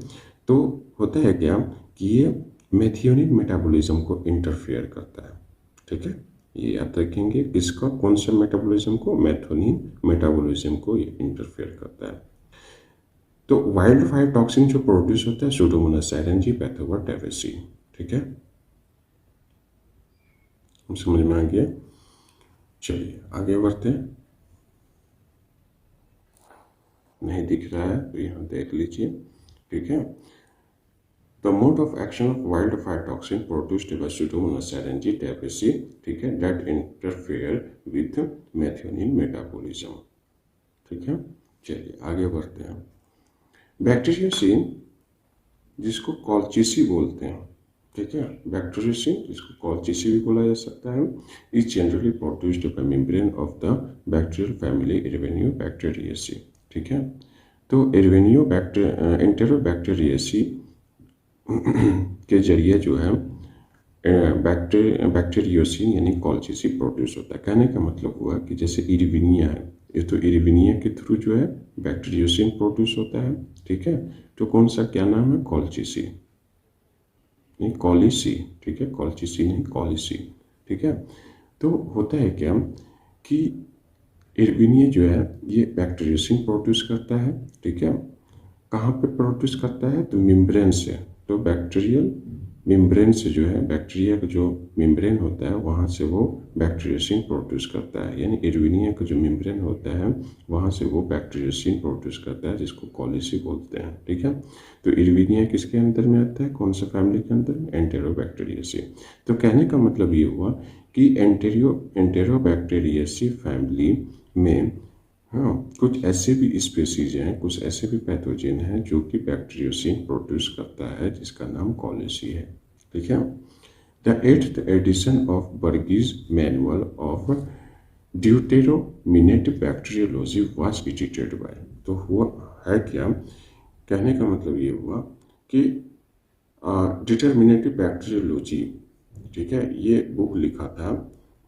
तो होता है क्या कि ये मेथियोनिन मेटाबॉलिज्म को इंटरफेयर करता है, ठीक है। ये याद रखेंगे किसका, कौन सा मेटाबॉलिज्म को, मेथियोनिन मेटाबॉलिज्म को ये इंटरफेयर करता है। तो वाइल्ड फायर टॉक्सिन जो प्रोड्यूस होता है सुडोमोनास साइरेंजी पैथोवा टैबेसी, ठीक है, हम समझ में आ गया। चलिए आगे बढ़ते हैं। नहीं दिख रहा है तो यहाँ देख लीजिए, ठीक है। The mode of action of wildfire toxin produced by Pseudomonas syringae tabaci, ठीक है, that interfere with methionine metabolism, ठीक है। चलिए आगे बढ़ते हैं। बैक्टीरियोसिन जिसको कॉलचीसी बोलते हैं, ठीक है, बैक्टीरियोसिन जिसको कॉलचीसी भी बोला जा सकता है, is generally produced by membrane of the bacterial family Erwiniobacteriaceae, ठीक है। तो एंटेरोबैक्टीरियेसी के जरिए जो है बैक्टीरियोसिन यानी कॉलचीसी प्रोड्यूस होता है। कहने का मतलब हुआ कि जैसे इरविनिया है, ये तो इरविनिया के थ्रू जो है बैक्टीरियोसिन प्रोड्यूस होता है, ठीक है। तो कौन सा क्या नाम है, कॉलचीसी, नहीं कॉलिसी, ठीक है, कॉलचीसी नहीं कॉलिसी, ठीक है। तो होता है क्या कि इरविनिया जो है ये बैक्टीरियोसिन प्रोड्यूस करता है, ठीक है। कहाँ पे प्रोड्यूस करता है, तो मेम्ब्रेन से। तो बैक्टीरियल मेम्ब्रेन से जो है बैक्टीरिया का जो मेम्ब्रेन होता है वहाँ से वो बैक्टीरियोसिन प्रोड्यूस करता है, यानी इरविनिया का जो मेम्ब्रेन होता है वहाँ से वो बैक्टीरियोसिन प्रोड्यूस करता है, जिसको कॉलिसी बोलते हैं, ठीक है। तो इरविनिया किसके अंदर में आता है, कौन सा फैमिली के अंदर में, एंटेरोबैक्टीरियेसी। तो कहने का मतलब ये हुआ कि एंटेरोबैक्टीरियेसी फैमिली में 2 टाइप के बैक्टीरिया होते हैं, एक होता है एंटेरोबैक्टीरियेसी, ठीक है, और दूसरा होता है एंटेरोबैक्टीरियेसी, ठीक है। तो एंटेरोबैक्टीरियेसी जो है ये बैक्टीरियोसिन प्रोड्यूस करता है, ठीक है। कहाँ पे प्रोड्यूस करता है, तो मेम्ब्रेन से। तो हाँ, कुछ ऐसे भी स्पीसीज हैं, कुछ ऐसे भी पैथोजन हैं जो कि बैक्टीरियोसिन प्रोड्यूस करता है, जिसका नाम कॉलेसी है। ठीक है। The 8th edition of Bergey's manual of determinative bacteriology was edited by, तो हुआ है क्या, कहने का मतलब ये हुआ कि डिटर्मिनेटिव बैक्टीरियोलॉजी, ठीक है, ये बुक लिखा था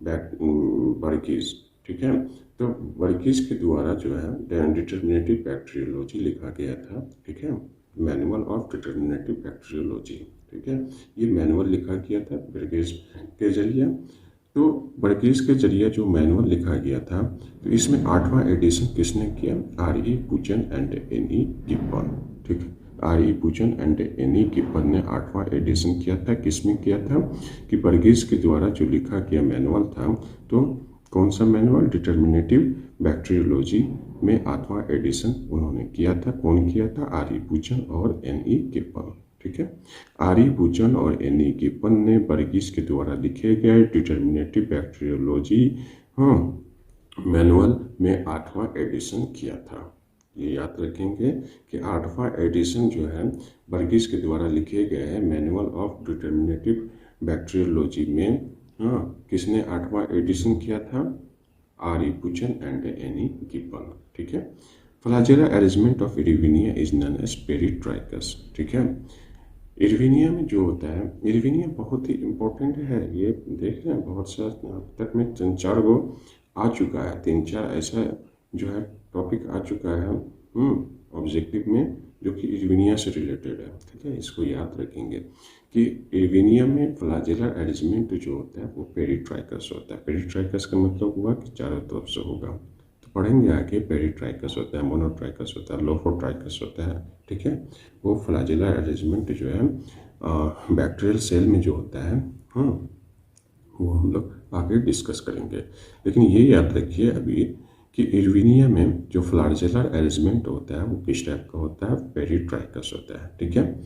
बर्गीज। ठीक है। तो बर्गीज के द्वारा जो है डिटर्मिनेटिव बैक्टीरियोलॉजी लिखा गया था। ठीक है। Manual of determinative bacteriology. ठीक है। ये मैनुअल लिखा गया था बर्गीज के जरिए। तो बर्गीज के जरिए जो मैनुअल लिखा गया था, तो इसमें 8वां एडिशन किसने किया, R.E. Buchanan and N.E. Gibbons. ठीक है। R.E. Buchanan and N.E. Gibbon ने 8वां एडिशन किया था। किसमें किया था कि बर्गीज के द्वारा जो लिखा गया मैनुअल था, तो कौन सा मैनुअल, डिटर्मिनेटिव बैक्टीरियोलॉजी में 8वां एडिशन उन्होंने किया था। कौन किया था, R.E. बुचन और N.E. गिब्बन। ठीक है। R.E. बुचन और N.E. गिब्बन ने बर्गीज के द्वारा लिखे गए डिटर्मिनेटिव बैक्टीरियोलॉजी, हाँ, मैनुअल में 8वां एडिशन किया था। ये याद रखेंगे कि 8वां एडिशन जो है बर्गीज के द्वारा लिखे गए मैनुअल ऑफ डिटर्मिनेटिव बैक्टीरियोलॉजी में, हाँ, किसने 8वां एडिशन किया था, R.E. Buchanan and N.E. Gibbons. ठीक है। Flagella arrangement of Erwinia is known as peritrichous. ठीक है। इरविनिया में जो होता है, इरविनिया बहुत ही इम्पोर्टेंट है, ये देख रहे हैं बहुत सा अब तक में 3-4 गो आ चुका है, 3-4 ऐसा जो है टॉपिक आ चुका है ऑब्जेक्टिव में, जो कि इरविनिया से रिलेटेड है। ठीक है। इसको याद रखेंगे कि इरविनिया में फ्लैजेलर अरेंजमेंट जो होता है वो पेरिट्राइकस होता है। पेरिट्राइकस का मतलब हुआ कि चारों तरफ से होगा। तो पढ़ेंगे आगे, पेरिट्राइकस होता है, मोनोट्राइकस होता है, लोफोट्राइकस होता है। ठीक है। वो फ्लैजेलर अरेंजमेंट जो है बैक्टीरियल सेल में जो होता है, हाँ, वो हम लोग आगे डिस्कस करेंगे। लेकिन ये याद रखिए अभी कि इरविनिया में जो फ्लैजेलर अरेंजमेंट होता है वो किस टाइप का होता है, पेरिट्राइकस होता है। ठीक है।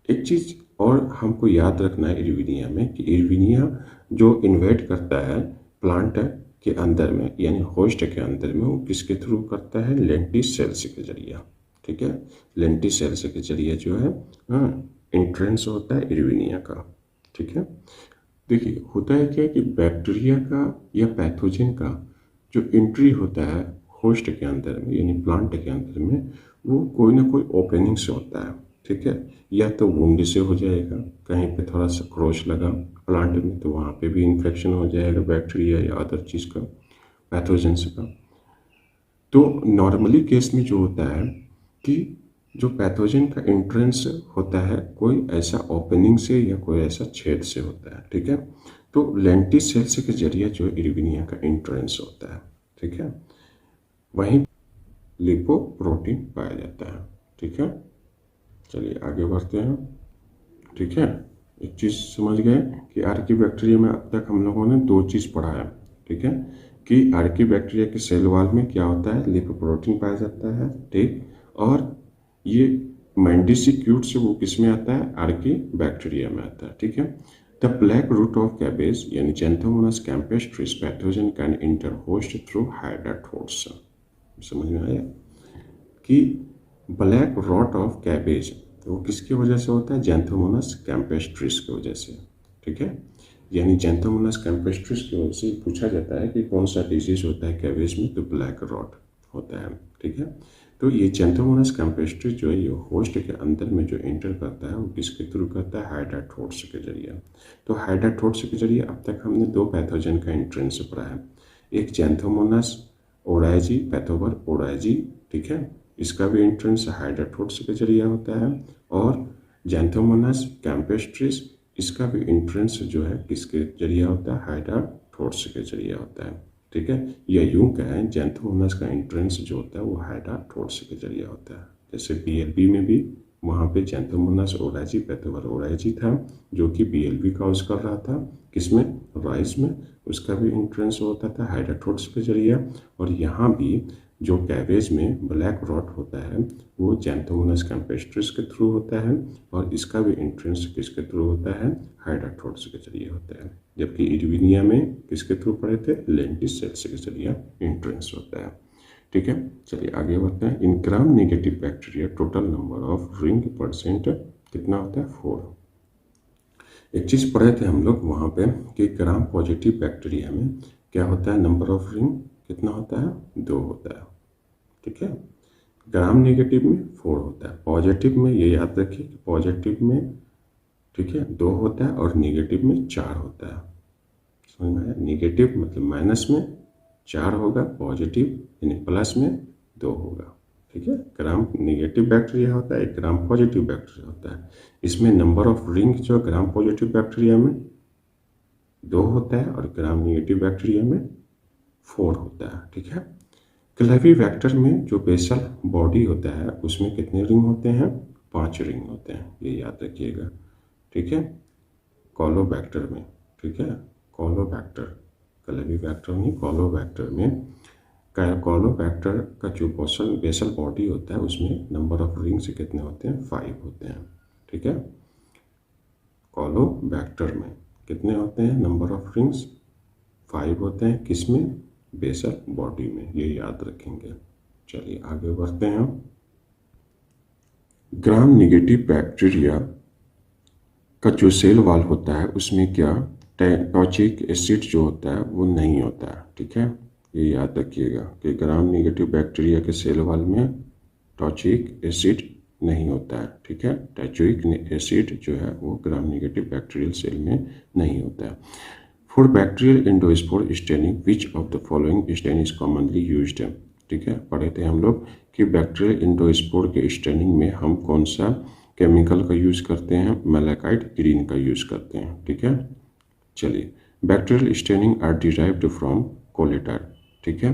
एक चीज़ और हमको याद रखना है इरविनिया में कि इरविनिया जो इन्वेट करता है प्लांट के अंदर में, यानी होस्ट के अंदर में, वो किसके थ्रू करता है, लेंटिस सेल्स के जरिए। ठीक है। लेंटिस सेल्स के जरिए जो है, हाँ, एंट्रेंस होता है इरविनिया का। ठीक है। देखिए होता है क्या कि बैक्टीरिया का या पैथोजन का जो एंट्री होता है होस्ट के अंदर में, यानी प्लांट के अंदर में, वो कोई ना कोई ओपनिंग से होता है। ठीक है। या तो वुंड से हो जाएगा, कहीं पे थोड़ा सा क्रॉच लगा प्लांट में, तो वहाँ पे भी इन्फेक्शन हो जाएगा बैक्टीरिया या अदर चीज़ का, पैथोजन का। तो नॉर्मली केस में जो होता है कि जो पैथोजन का एंट्रेंस होता है कोई ऐसा ओपनिंग से या कोई ऐसा छेद से होता है। ठीक है। तो लेंटिस सेल्स के जरिए जो इरविनिया का एंट्रेंस होता है। ठीक है। वहीं लिपोप्रोटीन पाया जाता है। ठीक है। चलिए आगे बढ़ते हैं। ठीक है। एक चीज़ समझ गए कि आर्कीबैक्टीरिया में अब तक हम लोगों ने 2 चीज़ पढ़ा है। ठीक है। कि आर्कीबैक्टीरिया के सेल वॉल में क्या होता है, लिपोप्रोटीन पाया जाता है। ठीक। और ये मैंडिसिक्यूट से वो किस में आता है, आर्कीबैक्टीरिया में आता है। ठीक है। The black root of cabbage यानी Xanthomonas campestris pathogen can enter host through hydathodes. समझ में आया कि ब्लैक रॉट ऑफ कैबेज वो किसकी वजह से होता है, जैंथोमोनास कैम्पेस्ट्रिस की वजह से। ठीक है। यानी जैंथोमोनास कैम्पेस्ट्रिस की वजह से पूछा जाता है कि कौन सा डिजीज होता है कैबेज में, तो ब्लैक रॉट होता है। ठीक है। तो ये जैंथोमोनास कैम्पेस्ट्रिस जो है ये होस्ट के अंदर में जो एंटर करता है वो किसके थ्रू करता है, हाइड्राथोड्स के जरिए। तो हाइड्राथोड्स के जरिए अब तक हमने 2 पैथोजन का एंट्रेंस पढ़ा है, एक जैंथोमोनास ओराइजी, पैथोवर ओराइजी। ठीक है। इसका भी एंट्रेंस हाइड्राथोड्स के जरिए होता है। और जैंथोमोनास कैम्पेस्ट्रिस, इसका भी एंट्रेंस जो है किसके जरिए होता है, हाइड्राथोड्स के जरिए होता है। ठीक है। या यूं कहें जैंथोमोनास का एंट्रेंस जो होता है वो हाइड्राथोड्स के जरिए होता है। जैसे BLB में भी वहाँ पे जैंथोमोनास ओराइजी, पैथोवर ओराइजी था जो कि BLB काउज कर रहा था, किसमें, राइस में, उसका भी एंट्रेंस होता था हाइड्राथोड्स के जरिए। और यहाँ भी जो कैबेज में ब्लैक रॉट होता है वो जैंथोमोनास कैम्पेस्ट्रिस के थ्रू होता है, और इसका भी एंट्रेंस किसके थ्रू होता है, हाइड्राथोड्स के जरिए होता है। जबकि इरविनिया में किसके थ्रू पढ़े थे, लेंटिस सेल्स के जरिए एंट्रेंस होता है। ठीक है। चलिए आगे बढ़ते हैं। In Gram negative bacteria total number of ring percent कितना होता है? 4। एक चीज़ पढ़े थे हम लोग वहाँ पे कि ग्राम पॉजिटिव बैक्टीरिया में क्या होता है? नंबर ऑफ रिंग कितना होता है? 2 होता है, ठीक है। ग्राम नेगेटिव में 4 होता है। पॉजिटिव में ये याद रखिए कि पॉजिटिव में, ठीक है, 2 होता है और नेगेटिव में 4 होता है। समझ में आया? नेगेटिव मतलब माइनस में 4 होगा, पॉजिटिव यानी प्लस में 2 होगा, ठीक है। ग्राम नेगेटिव बैक्टीरिया होता है, एक ग्राम पॉजिटिव बैक्टीरिया होता है। इसमें नंबर ऑफ रिंग जो ग्राम पॉजिटिव बैक्टीरिया में 2 होता है और ग्राम नेगेटिव बैक्टीरिया में 4 होता है, ठीक है। क्लेविबैक्टर में जो बेसल बॉडी होता है उसमें कितने रिंग होते हैं? 5 रिंग होते हैं, ये याद रखिएगा, ठीक है। कॉलोबैक्टर में, ठीक है, कॉलोबैक्टर, क्लेविबैक्टर नहीं, कॉलोबैक्टर में, कॉलोबैक्टर का जो बेसल बॉडी होता है उसमें नंबर ऑफ रिंग्स कितने होते हैं? 5 होते हैं, ठीक है। कॉलोबैक्टर में कितने होते हैं नंबर ऑफ रिंग्स? 5 होते हैं। किसमें? बेसल बॉडी में, ये याद रखेंगे। चलिए आगे बढ़ते हैं। ग्राम नेगेटिव बैक्टीरिया का जो सेल वॉल होता है उसमें क्या टॉक्सिक एसिड जो होता है वो नहीं होता है, ठीक है। ये याद रखिएगा कि ग्राम नेगेटिव बैक्टीरिया के सेल वॉल में टॉक्सिक एसिड नहीं होता है, ठीक है। टॉक्सिक एसिड जो है वो ग्राम नेगेटिव बैक्टीरियल सेल में नहीं होता है। For bacterial endospore staining which of the following stain is commonly used, ठीक है। पढ़े थे हम लोग कि बैक्टीरियल एंडोस्पोर के स्टेनिंग में हम कौन सा केमिकल का यूज़ करते हैं? मैलाकाइट ग्रीन का यूज़ करते हैं, ठीक है। चलिए, bacterial staining are derived from coal tar, ठीक है।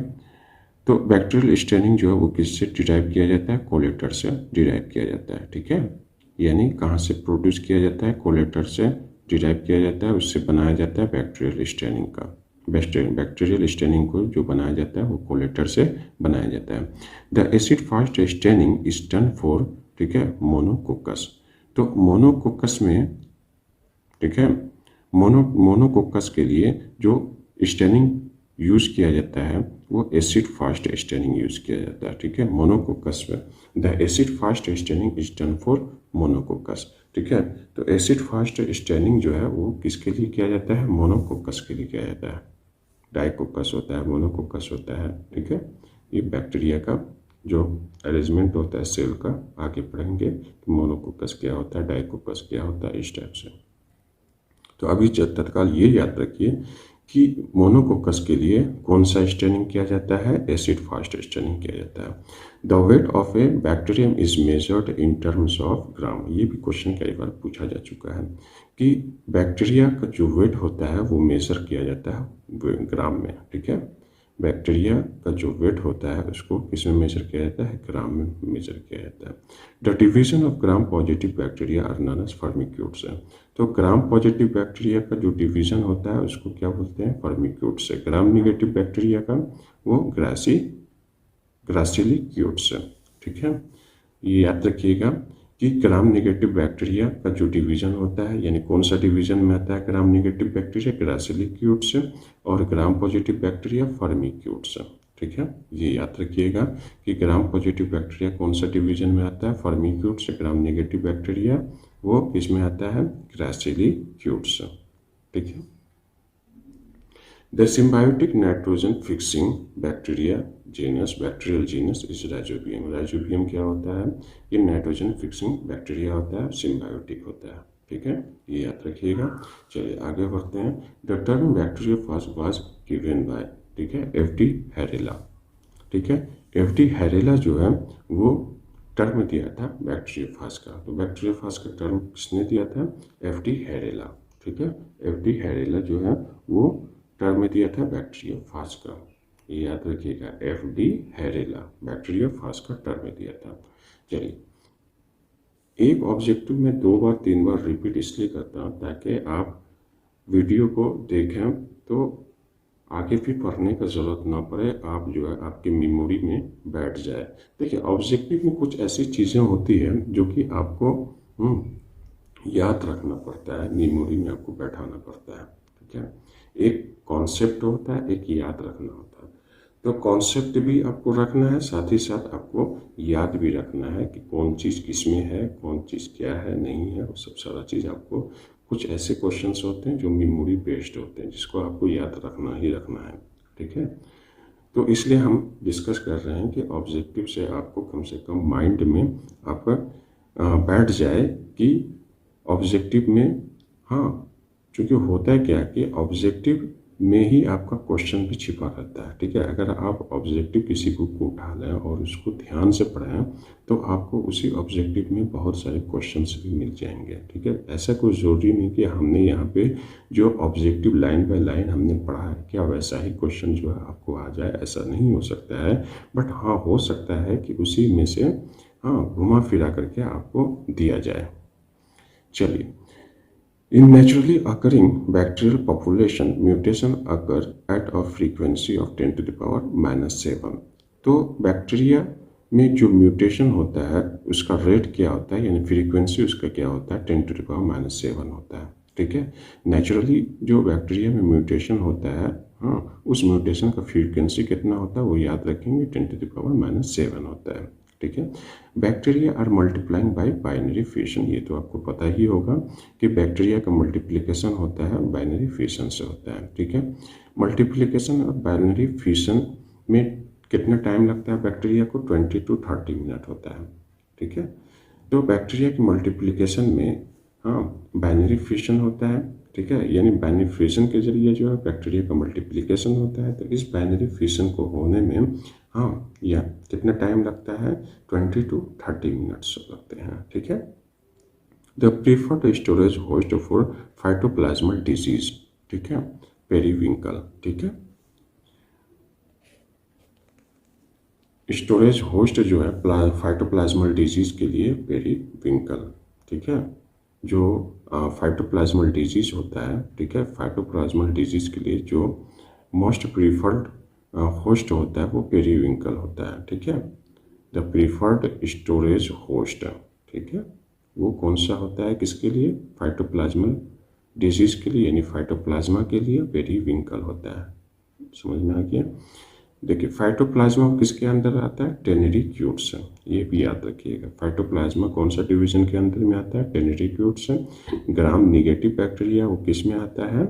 तो बैक्टीरियल स्टेनिंग जो है वो किससे डिराइव किया जाता है? कोलेटर से डिराइव किया जाता है, ठीक है। यानी कहाँ से प्रोड्यूस किया जाता है? कोलेटर से डिराइव किया जाता है, उससे बनाया जाता है बैक्टीरियल स्टेनिंग का। बैक्टीरियल स्टेनिंग को जो बनाया जाता है वो कोलेटर से बनाया जाता है। The acid fast staining is done for, ठीक है, मोनोकोकस। तो मोनोकोकस में, ठीक है, मोनोकोकस के लिए जो स्टेनिंग यूज़ किया जाता है वो एसिड फास्ट स्टेनिंग यूज़ किया जाता है, ठीक है। मोनोकोकस में the acid fast staining is done for monococcus, ठीक है। तो एसिड फास्ट स्टेनिंग जो है वो किसके लिए किया जाता है? मोनोकोकस के लिए किया जाता है। डाइकोकस होता है, मोनोकोकस होता है, ठीक है। ये बैक्टीरिया का जो अरेंजमेंट होता है सेल का, आगे पढ़ेंगे कि मोनोकोकस क्या होता है, डाइकोकस क्या होता है, इस टाइप से। तो अभी तत्काल ये याद रखिए कि मोनोकोकस के लिए कौन सा स्टेनिंग किया जाता है? एसिड फास्ट स्टेनिंग किया जाता है। The weight of a bacterium is measured in terms of gram. ये भी क्वेश्चन कई बार पूछा जा चुका है कि बैक्टीरिया का जो वेट होता है वो मेजर किया जाता है ग्राम में, ठीक है। बैक्टीरिया का जो वेट होता है उसको किस में मेजर किया जाता है? ग्राम में मेजर किया जाता है। The division of gram positive bacteria are known as firmicutes है। तो ग्राम पॉजिटिव बैक्टीरिया का जो डिवीजन होता है उसको क्या बोलते हैं? फर्मिक्यूट्स है। ग्राम निगेटिव बैक्टीरिया का वो ग्रासिलिक्यूट्स है, ठीक है। ये याद रखिएगा कि ग्राम नेगेटिव बैक्टीरिया का जो डिवीजन होता है, यानी कौन सा डिवीजन में आता है ग्राम नेगेटिव बैक्टीरिया? ग्रासिलिक्यूट्स है। और ग्राम पॉजिटिव बैक्टीरिया फर्मिक्यूट्स है, ठीक है। ये याद रखिएगा कि ग्राम पॉजिटिव बैक्टीरिया कौन सा डिवीजन में आता है? फर्मिक्यूट्स। ग्राम नेगेटिव बैक्टीरिया वो किसमें आता है? ग्रासिलिक्यूट्स, ठीक है। The symbiotic nitrogen fixing bacteria genus, bacterial genus is rhizobium. Rhizobium क्या होता है? ये नाइट्रोजन फिक्सिंग बैक्टीरिया होता है, सिम्बायोटिक होता है, ठीक है। ये याद रखिएगा। चलिए आगे बढ़ते हैं। The term bacteriophage was given by, ठीक है, एफ.डी. हैरेला, ठीक है। एफ.डी. हैरेला जो है वो टर्म दिया था बैक्टीरियोफाज का। तो बैक्टीरियोफाज का टर्म किसने दिया था? एफ.डी. हैरेला, ठीक है। एफ.डी. हैरेला जो है वो टर्म में दिया था बैक्टीरियोफाज का। ये याद रखिएगा, एफ.डी. हैरेला बैक्टीरियोफाज का टर्म में दिया था। चलिए, एक ऑब्जेक्टिव में 2 बार 3 बार रिपीट इसलिए करता हूँ ताकि आप वीडियो को देखें तो आगे फिर पढ़ने का ज़रूरत ना पड़े, आप जो है आपकी मेमोरी में बैठ जाए। देखिए, ऑब्जेक्टिव में कुछ ऐसी चीज़ें होती हैं जो कि आपको याद रखना पड़ता है, मेमोरी में आपको बैठाना पड़ता है, ठीक है। एक कॉन्सेप्ट होता है, एक याद रखना होता है। तो कॉन्सेप्ट भी आपको रखना है, साथ ही साथ आपको याद भी रखना है कि कौन चीज़ किस में है, कौन चीज़ क्या है नहीं है, वो सब सारा चीज़ आपको, कुछ ऐसे क्वेश्चंस होते हैं जो मेमोरी बेस्ड होते हैं जिसको आपको याद रखना ही रखना है। ठीक है, तो इसलिए हम डिस्कस कर रहे हैं कि ऑब्जेक्टिव से आपको कम से कम माइंड में आपका बैठ जाए कि ऑब्जेक्टिव में, हाँ, क्योंकि होता है क्या कि ऑब्जेक्टिव में ही आपका क्वेश्चन भी छिपा रहता है। ठीक है, अगर आप ऑब्जेक्टिव किसी बुक को उठा लें और उसको ध्यान से पढ़ें तो आपको उसी ऑब्जेक्टिव में बहुत सारे क्वेश्चंस भी मिल जाएंगे। ठीक है, ऐसा कोई ज़रूरी नहीं कि हमने यहाँ पे जो ऑब्जेक्टिव लाइन बाय लाइन हमने पढ़ा है क्या वैसा ही क्वेश्चन जो है आपको आ जाए, ऐसा नहीं हो सकता है। बट हाँ, हो सकता है कि उसी में से हाँ घुमा फिरा करके आपको दिया जाए। चलिए, in naturally occurring bacterial population, mutation occur at a frequency of 10 to the power -7। तो बैक्टीरिया में जो म्यूटेशन होता है उसका रेट क्या होता है, यानी फ्रीक्वेंसी उसका क्या होता है, 10 to the power -7 होता है। ठीक है, नेचुरली जो बैक्टीरिया में म्यूटेशन होता है, हाँ, उस म्यूटेशन का फ्रीक्वेंसी कितना होता है वो याद रखेंगे, 10 to the power -7 होता है। ठीक है, bacteria are multiplying by binary fission, ये तो आपको पता ही होगा कि बैक्टीरिया का मल्टीप्लिकेशन होता है बाइनरी फिशन से होता है। ठीक है, मल्टीप्लिकेशन और बाइनरी फिशन में कितना टाइम लगता है बैक्टीरिया को, 20 to 30 मिनट होता है। ठीक है, तो बैक्टीरिया की मल्टीप्लिकेशन में हाँ बाइनरी फिशन होता है। ठीक है, यानी बाइनरी फिशन के जरिए जो है बैक्टीरिया का मल्टीप्लिकेशन होता है। तो इस बाइनरी फिशन को होने में हाँ या कितना टाइम लगता है, 20 to 30 मिनट्स लगते हैं। ठीक है, the preferred storage host for phytoplasmal disease, ठीक है, पेरीविंकल। ठीक है, स्टोरेज होस्ट जो है फाइटोप्लाज्मल डिजीज के लिए पेरीविंकल। ठीक है, जो फाइटोप्लाज्मल डिजीज होता है, ठीक है, फाइटोप्लाज्मल डिजीज के लिए जो मोस्ट प्रीफर्ड होस्ट होता है वो पेरीविंकल होता है। ठीक है, द प्रीफर्ड स्टोरेज होस्ट, ठीक है, वो कौन सा होता है, किसके लिए, फाइटोप्लाज्मल डिजीज के लिए, यानी फाइटोप्लाज्मा के लिए पेरीविंकल होता है। समझ में आ गया। देखिए, फाइटोप्लाज्मा किसके अंदर आता है, टेनेरिक्यूट्स, ये भी याद रखिएगा। फाइटोप्लाज्मा कौन सा डिवीजन के अंदर में आता है, टेनेरिक्यूट्स। ग्राम निगेटिव बैक्टीरिया वो किस में आता है,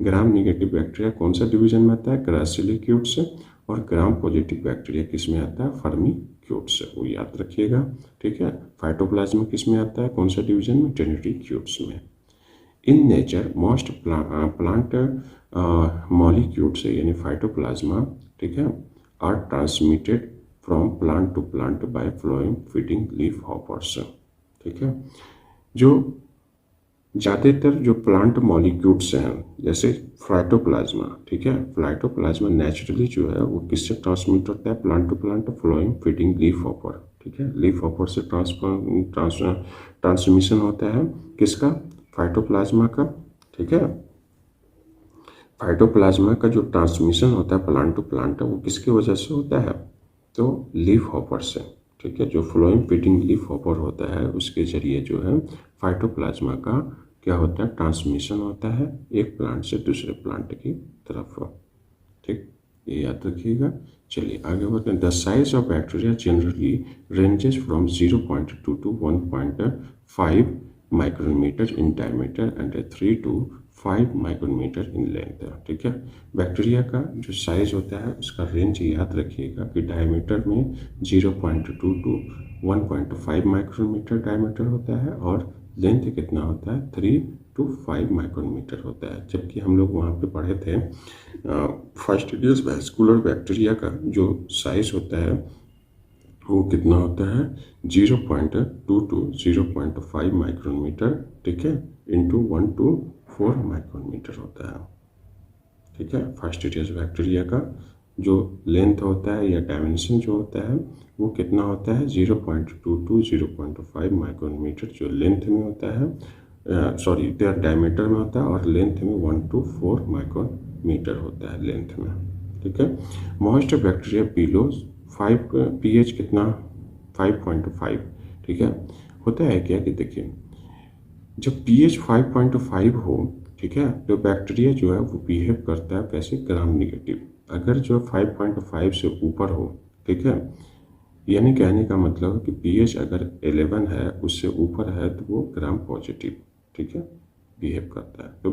ग्राम निगेटिव बैक्टीरिया कौन सा डिवीजन में आता है, ग्रासिलिक्यूट्स। और ग्राम पॉजिटिव बैक्टीरिया किस में आता है, फर्मिक्यूट्स, वो याद रखिएगा। ठीक है, फाइटोप्लाज्मा किस में आता है, कौन सा डिवीजन में, टेनेरिक्यूट्स में। In nature most plant molecules यानी फाइटोप्लाज्मा, ठीक है, are transmitted from plant to plant by phloem feeding leaf hoppers. ठीक है, जो ज़्यादातर जो प्लांट मॉलिक्यूल्स हैं जैसे फाइटोप्लाज्मा, ठीक है, फाइटोप्लाज्मा नेचुरली जो है वो किससे ट्रांसमिट होता है, plant to plant phloem feeding leaf hopper. ठीक है, लीफ हॉपर से ट्रांसमिशन होता है किसका, फाइटोप्लाज्मा का। ठीक है, फाइटोप्लाज्मा का जो ट्रांसमिशन होता है प्लांट टू प्लांट वो किसकी वजह से होता है, तो लीफ हॉपर से। ठीक है, जो फ्लोएम फीडिंग लीफ हॉपर होता है उसके जरिए जो है फाइटोप्लाज्मा का क्या होता है, ट्रांसमिशन होता है एक प्लांट से दूसरे प्लांट की तरफ। ठीक, ये याद रखिएगा। चलिए आगे बढ़ते हैं। The size of bacteria generally ranges from 0.2 to 1.5 micrometre in diameter and 3 to 5 micrometre in length. ठीक है, बैक्टीरिया का जो साइज होता है उसका रेंज याद रखिएगा कि डायमीटर में 0.2 to 1.5 माइक्रोमीटर डायमीटर होता है और लेंथ कितना होता है, 3 to 5 माइक्रोमीटर होता है। जबकि हम लोग वहाँ पे पढ़े थे फास्टिडियस वैस्कुलर बैक्टीरिया का जो साइज होता है वो कितना होता है, 0.2 to 0.5 माइक्रोमीटर, ठीक है, इंटू 1 to 4 माइक्रोमीटर होता है। ठीक है, फास्टिडियस बैक्टीरिया का जो लेंथ होता है या डायमेंशन जो होता है वो कितना होता है, 0.2 to 0.5 माइक्रोमीटर जो लेंथ में होता है, सॉरी डायमीटर में होता है, और लेंथ में 1 to 4 माइक्रोमीटर होता है लेंथ में। ठीक है, मोस्ट बैक्टीरिया बिलो 5 pH कितना, 5.5। ठीक है, होता है क्या कि देखिए जब pH 5.5 हो, ठीक है, तो बैक्टीरिया जो है वो बिहेव करता है कैसे, ग्राम निगेटिव। अगर जो 5.5 से ऊपर हो, ठीक है, यानी कहने का मतलब कि पीएच अगर 11 है उससे ऊपर है तो वो ग्राम पॉजिटिव, ठीक है, बिहेव करता है। तो